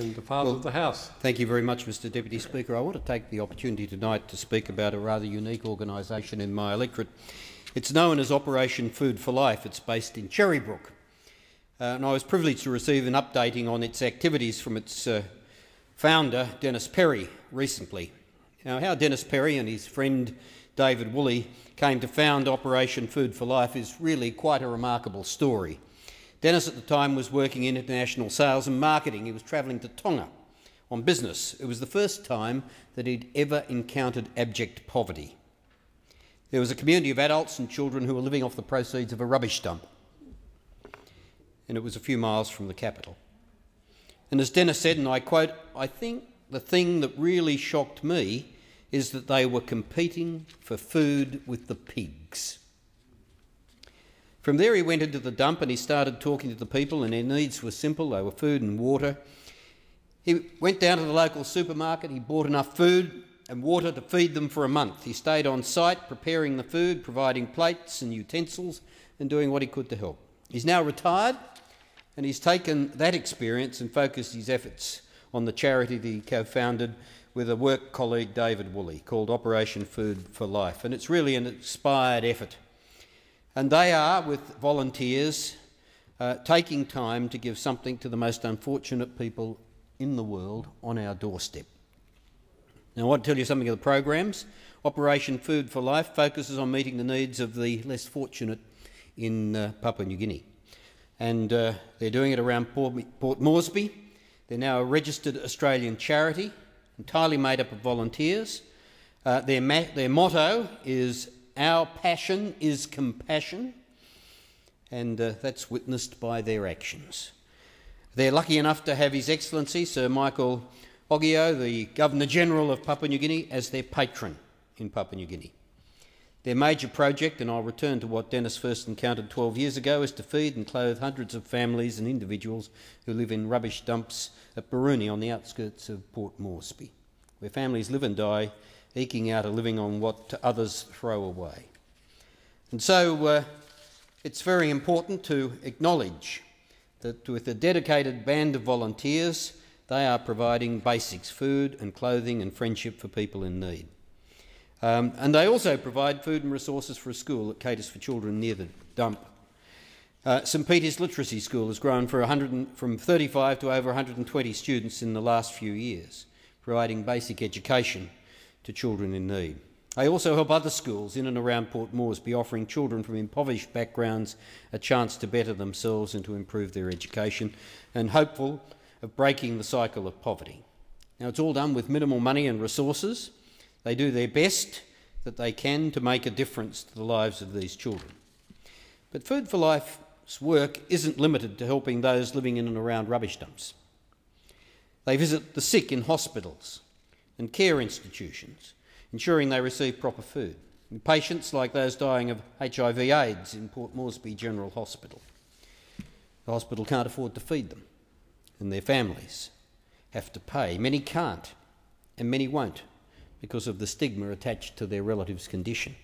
And the Father of the House. Thank you very much, Mr Deputy Speaker. I want to take the opportunity tonight to speak about a rather unique organisation in my electorate. It's known as Operation Food for Life. It's based in Cherrybrook. And I was privileged to receive an updating on its activities from its founder, Dennis Perry, recently. Now, how Dennis Perry and his friend David Woolley came to found Operation Food for Life is really quite a remarkable story. Dennis at the time was working in international sales and marketing. He was travelling to Tonga on business. It was the first time that he'd ever encountered abject poverty. There was a community of adults and children who were living off the proceeds of a rubbish dump, and it was a few miles from the capital. And as Dennis said, and I quote, "I think the thing that really shocked me is that they were competing for food with the pigs." From there he went into the dump and he started talking to the people, and their needs were simple. They were food and water. He went down to the local supermarket. He bought enough food and water to feed them for a month. He stayed on site preparing the food, providing plates and utensils and doing what he could to help. He's now retired, and he's taken that experience and focused his efforts on the charity that he co-founded with a work colleague, David Woolley, called Operation Food for Life. And it's really an inspired effort. And they are, with volunteers, taking time to give something to the most unfortunate people in the world on our doorstep. Now, I want to tell you something of the programs. Operation Food for Life focuses on meeting the needs of the less fortunate in Papua New Guinea. And they're doing it around Port Moresby. They're now a registered Australian charity, entirely made up of volunteers. Their motto is "Our passion is compassion," and that's witnessed by their actions. They're lucky enough to have His Excellency Sir Michael Oghio, the Governor-General of Papua New Guinea, as their patron in Papua New Guinea. Their major project, and I'll return to what Dennis first encountered 12 years ago, is to feed and clothe hundreds of families and individuals who live in rubbish dumps at Baruni on the outskirts of Port Moresby, where families live and die eking out a living on what others throw away. And so it's very important to acknowledge that with a dedicated band of volunteers, they are providing basics, food and clothing and friendship for people in need. And they also provide food and resources for a school that caters for children near the dump. St Peter's Literacy School has grown from 35 to over 120 students in the last few years, providing basic education to children in need. They also help other schools in and around Port Moresby, offering children from impoverished backgrounds a chance to better themselves and to improve their education, and hopeful of breaking the cycle of poverty. Now, it's all done with minimal money and resources. They do their best that they can to make a difference to the lives of these children. But Food for Life's work isn't limited to helping those living in and around rubbish dumps. They visit the sick in hospitals and care institutions, ensuring they receive proper food, and patients like those dying of HIV/AIDS in Port Moresby General Hospital. The hospital can't afford to feed them, and their families have to pay. Many can't, and many won't, because of the stigma attached to their relative's condition.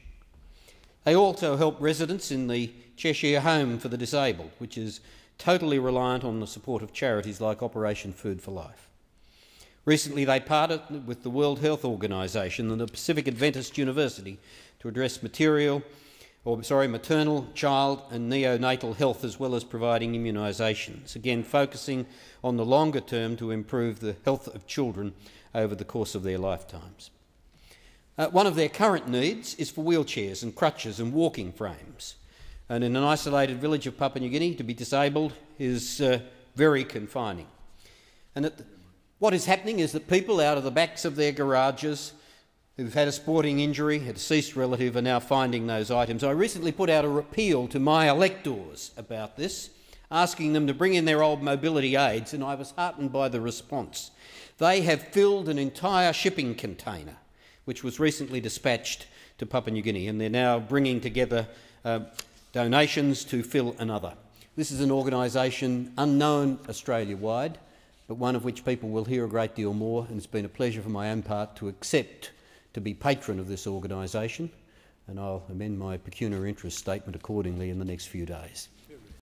They also help residents in the Cheshire Home for the Disabled, which is totally reliant on the support of charities like Operation Food for Life. Recently, they partnered with the World Health Organisation and the Pacific Adventist University to address maternal, child and neonatal health, as well as providing immunisations, again focusing on the longer term to improve the health of children over the course of their lifetimes. One of their current needs is for wheelchairs and crutches and walking frames. And in an isolated village of Papua New Guinea, to be disabled is very confining. And what is happening is that people out of the backs of their garages who've had a sporting injury, a deceased relative, are now finding those items. I recently put out a appeal to my electors about this, asking them to bring in their old mobility aids, and I was heartened by the response. They have filled an entire shipping container, which was recently dispatched to Papua New Guinea, and they're now bringing together donations to fill another. This is an organisation unknown Australia-wide, but one of which people will hear a great deal more, and it's been a pleasure for my own part to accept to be patron of this organisation, and I'll amend my pecuniary interest statement accordingly in the next few days.